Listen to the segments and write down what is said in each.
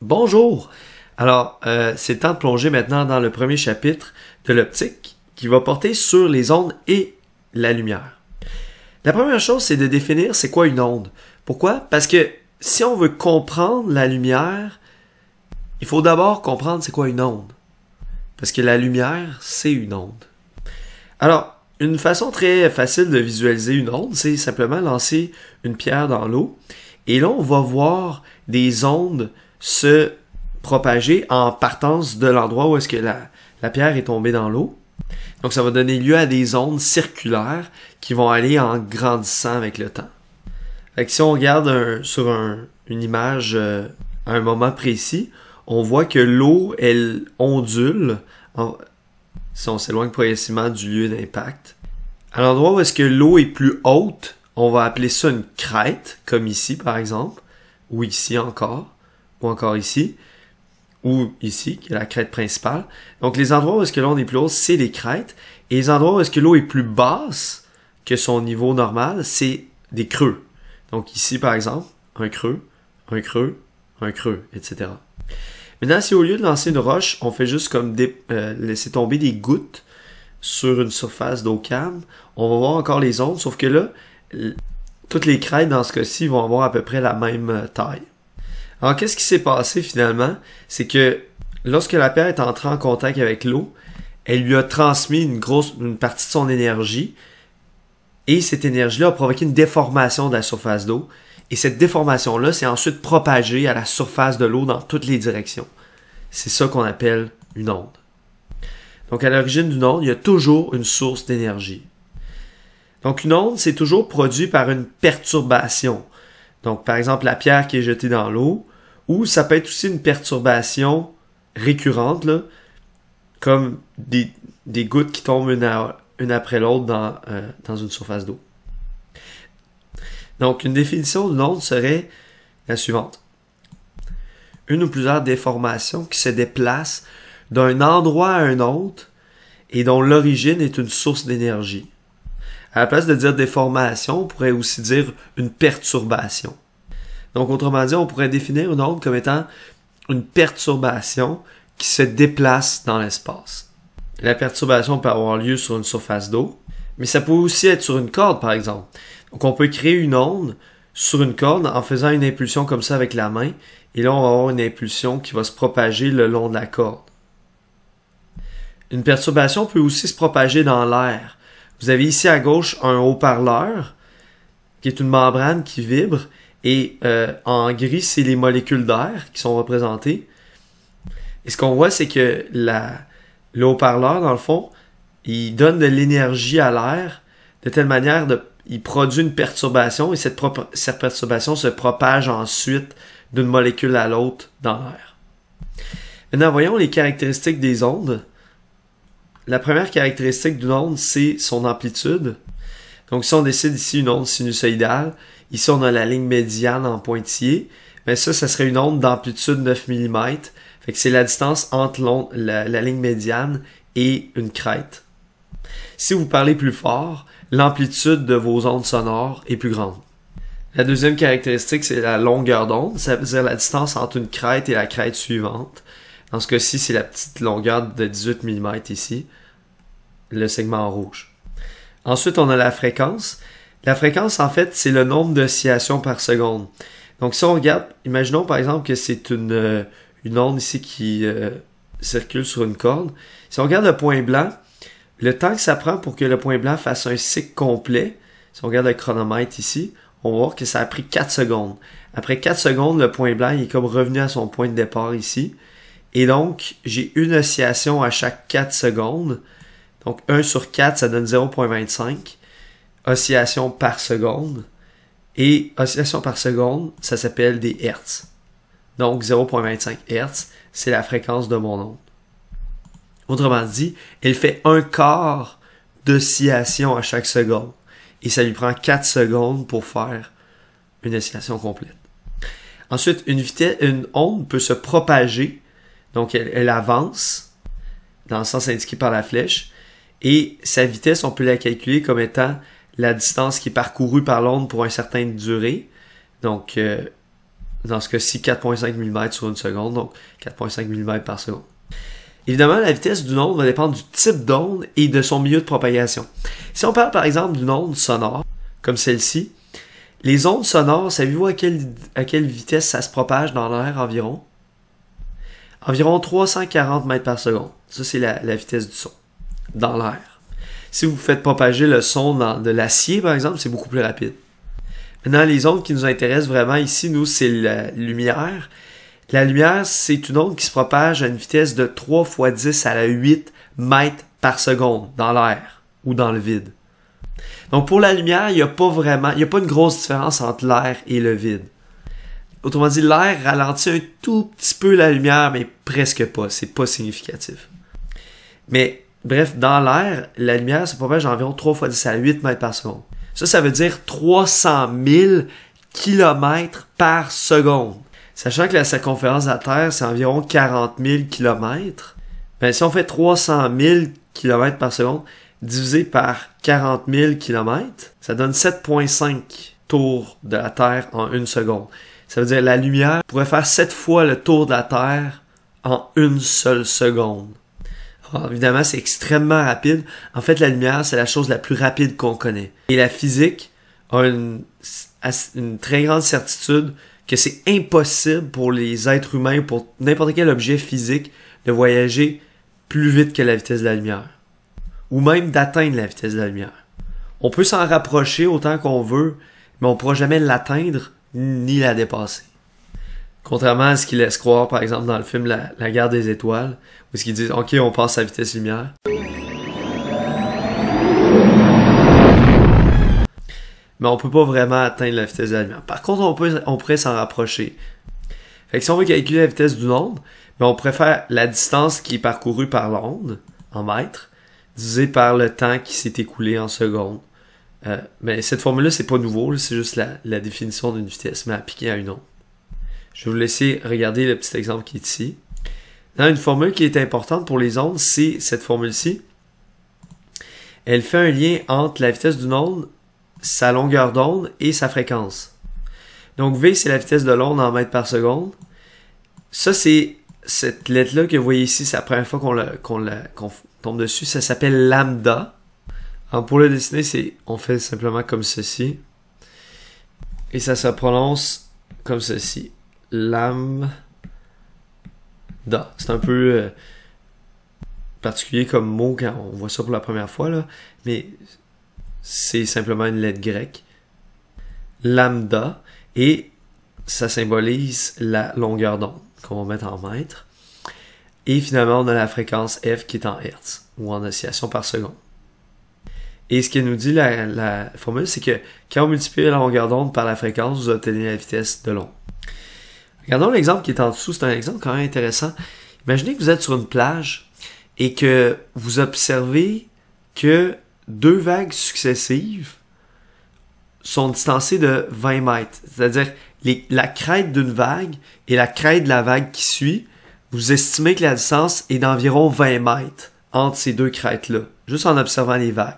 Bonjour! Alors, c'est le temps de plonger maintenant dans le premier chapitre de l'optique qui va porter sur les ondes et la lumière. La première chose, c'est de définir c'est quoi une onde. Pourquoi? Parce que si on veut comprendre la lumière, il faut d'abord comprendre c'est quoi une onde. Parce que la lumière, c'est une onde. Alors, une façon très facile de visualiser une onde, c'est simplement lancer une pierre dans l'eau. Et là, on va voir des ondes se propager en partance de l'endroit où est-ce que la pierre est tombée dans l'eau. Donc, ça va donner lieu à des ondes circulaires qui vont aller en grandissant avec le temps. Fait que si on regarde sur une image à un moment précis, on voit que l'eau, elle ondule si on s'éloigne progressivement du lieu d'impact. À l'endroit où est-ce que l'eau est plus haute, on va appeler ça une crête, comme ici par exemple, ou ici encore, ou encore ici, ou ici, qui est la crête principale. Donc les endroits où est-ce que l'eau est plus haute, c'est les crêtes, et les endroits où est-ce que l'eau est plus basse que son niveau normal, c'est des creux. Donc ici par exemple, un creux, un creux, un creux, etc. Maintenant, si au lieu de lancer une roche, on fait juste comme laisser tomber des gouttes sur une surface d'eau calme, on va voir encore les ondes, sauf que là, toutes les crêtes dans ce cas-ci vont avoir à peu près la même taille. Alors, qu'est-ce qui s'est passé finalement? C'est que lorsque la pierre est entrée en contact avec l'eau, elle lui a transmis une partie de son énergie, et cette énergie-là a provoqué une déformation de la surface d'eau. Et cette déformation-là s'est ensuite propagée à la surface de l'eau dans toutes les directions. C'est ça qu'on appelle une onde. Donc, à l'origine d'une onde, il y a toujours une source d'énergie. Donc, une onde, c'est toujours produit par une perturbation. Donc, par exemple, la pierre qui est jetée dans l'eau, ou ça peut être aussi une perturbation récurrente, là, comme des gouttes qui tombent une après l'autre dans une surface d'eau. Donc, une définition d'une onde serait la suivante. Une ou plusieurs déformations qui se déplacent d'un endroit à un autre et dont l'origine est une source d'énergie. À la place de dire déformation, on pourrait aussi dire une perturbation. Donc, autrement dit, on pourrait définir une onde comme étant une perturbation qui se déplace dans l'espace. La perturbation peut avoir lieu sur une surface d'eau, mais ça peut aussi être sur une corde, par exemple. Donc, on peut créer une onde sur une corde en faisant une impulsion comme ça avec la main. Et là, on va avoir une impulsion qui va se propager le long de la corde. Une perturbation peut aussi se propager dans l'air. Vous avez ici à gauche un haut-parleur qui est une membrane qui vibre. Et en gris, c'est les molécules d'air qui sont représentées. Et ce qu'on voit, c'est que le haut-parleur, dans le fond, il donne de l'énergie à l'air de telle manière il produit une perturbation et cette perturbation se propage ensuite d'une molécule à l'autre dans l'air. Maintenant, voyons les caractéristiques des ondes. La première caractéristique d'une onde, c'est son amplitude. Donc, si on décide ici une onde sinusoïdale, ici on a la ligne médiane en pointillé, mais ça serait une onde d'amplitude 9 mm. Fait que c'est la distance entre la ligne médiane et une crête. Si vous parlez plus fort, l'amplitude de vos ondes sonores est plus grande. La deuxième caractéristique, c'est la longueur d'onde. Ça veut dire la distance entre une crête et la crête suivante. Dans ce cas-ci, c'est la petite longueur de 18 mm ici, le segment en rouge. Ensuite, on a la fréquence. La fréquence, en fait, c'est le nombre d'oscillations par seconde. Donc, si on regarde, imaginons par exemple que c'est une onde ici qui circule sur une corde. Si on regarde le point blanc, le temps que ça prend pour que le point blanc fasse un cycle complet, si on regarde le chronomètre ici, on va voir que ça a pris 4 secondes. Après 4 secondes, le point blanc il est comme revenu à son point de départ ici. Et donc, j'ai une oscillation à chaque 4 secondes. Donc, 1 sur 4, ça donne 0,25 oscillations par seconde. Et oscillation par seconde, ça s'appelle des hertz. Donc, 0,25 hertz, c'est la fréquence de mon onde. Autrement dit, elle fait un quart d'oscillation à chaque seconde. Et ça lui prend 4 secondes pour faire une oscillation complète. Ensuite, une onde peut se propager. Donc, elle avance dans le sens indiqué par la flèche. Et sa vitesse, on peut la calculer comme étant la distance qui est parcourue par l'onde pour une certaine durée. Donc, dans ce cas-ci 4,5 mm sur une seconde, donc 4,5 mm par seconde. Évidemment, la vitesse d'une onde va dépendre du type d'onde et de son milieu de propagation. Si on parle par exemple d'une onde sonore, comme celle-ci, les ondes sonores, savez-vous à quelle vitesse ça se propage dans l'air environ? Environ 340 mètres par seconde. Ça, c'est la vitesse du son dans l'air. Si vous faites propager le son de l'acier, par exemple, c'est beaucoup plus rapide. Maintenant, les ondes qui nous intéressent vraiment ici, nous, c'est la lumière. La lumière, c'est une onde qui se propage à une vitesse de 3 fois 10 à la 8 mètres par seconde dans l'air ou dans le vide. Donc pour la lumière, il n'y a pas une grosse différence entre l'air et le vide. Autrement dit, l'air ralentit un tout petit peu la lumière, mais presque pas. C'est pas significatif. Mais bref, dans l'air, la lumière se propage à environ 3 fois 10 à la 8 mètres par seconde. Ça veut dire 300 000 km par seconde. Sachant que la circonférence de la Terre, c'est environ 40 000 km, ben, si on fait 300 000 km par seconde divisé par 40 000 km, ça donne 7,5 tours de la Terre en une seconde. Ça veut dire que la lumière pourrait faire 7 fois le tour de la Terre en une seule seconde. Alors, évidemment, c'est extrêmement rapide. En fait, la lumière, c'est la chose la plus rapide qu'on connaît. Et la physique a une très grande certitude que c'est impossible pour les êtres humains ou pour n'importe quel objet physique de voyager plus vite que la vitesse de la lumière. Ou même d'atteindre la vitesse de la lumière. On peut s'en rapprocher autant qu'on veut, mais on ne pourra jamais l'atteindre ni la dépasser. Contrairement à ce qu'ils laissent croire, par exemple, dans le film La Guerre des Étoiles, où ils disent « Ok, on passe à vitesse lumière ». Mais on peut pas vraiment atteindre la vitesse de la lumière. Par contre, on pourrait s'en rapprocher. Fait que si on veut calculer la vitesse d'une onde, ben on pourrait faire la distance qui est parcourue par l'onde, en mètres, divisé par le temps qui s'est écoulé en secondes. Mais cette formule-là, c'est pas nouveau, c'est juste la définition d'une vitesse, mais appliquée à une onde. Je vais vous laisser regarder le petit exemple qui est ici. Dans une formule qui est importante pour les ondes, c'est cette formule-ci. Elle fait un lien entre la vitesse d'une onde, sa longueur d'onde et sa fréquence. Donc V, c'est la vitesse de l'onde en mètres par seconde. Ça, c'est cette lettre-là que vous voyez ici, c'est la première fois qu'on tombe dessus. Ça s'appelle lambda. Alors pour le dessiner, on fait simplement comme ceci. Et ça se prononce comme ceci. Lambda. C'est un peu particulier comme mot quand on voit ça pour la première fois, là. Mais c'est simplement une lettre grecque. Lambda. Et ça symbolise la longueur d'onde qu'on va mettre en mètres. Et finalement, on a la fréquence F qui est en Hertz, ou en oscillation par seconde. Et ce que nous dit la formule, c'est que quand on multiplie la longueur d'onde par la fréquence, vous obtenez la vitesse de l'onde. Regardons l'exemple qui est en dessous, c'est un exemple quand même intéressant. Imaginez que vous êtes sur une plage et que vous observez que deux vagues successives sont distancées de 20 mètres. C'est-à-dire la crête d'une vague et la crête de la vague qui suit, vous estimez que la distance est d'environ 20 mètres entre ces deux crêtes-là, juste en observant les vagues.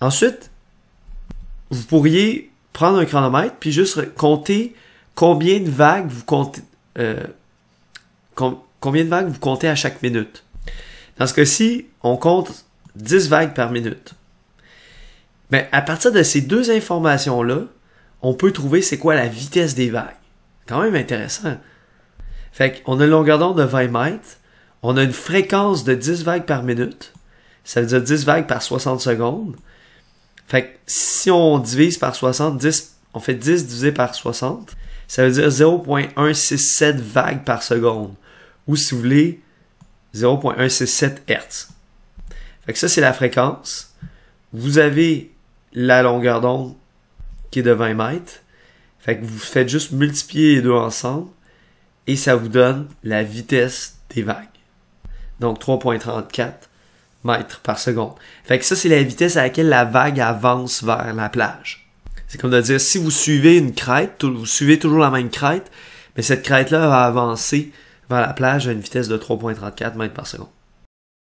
Ensuite, vous pourriez prendre un chronomètre puis juste compter combien de vagues vous comptez, combien de vagues vous comptez à chaque minute. Dans ce cas-ci, on compte 10 vagues par minute. Mais à partir de ces deux informations-là, on peut trouver c'est quoi la vitesse des vagues. Quand même intéressant. Fait qu'on a une longueur d'onde de 20 mètres, on a une fréquence de 10 vagues par minute, ça veut dire 10 vagues par 60 secondes. Fait que si on divise par 60, on fait 10 divisé par 60, ça veut dire 0.167 vagues par seconde. Ou si vous voulez, 0.167 Hz. Fait que ça, c'est la fréquence. Vous avez la longueur d'onde qui est de 20 mètres. Fait que vous faites juste multiplier les deux ensemble et ça vous donne la vitesse des vagues. Donc 3.34 mètres par seconde. Fait que ça, c'est la vitesse à laquelle la vague avance vers la plage. C'est comme de dire, si vous suivez une crête, vous suivez toujours la même crête, mais cette crête-là va avancer vers la plage à une vitesse de 3.34 mètres par seconde.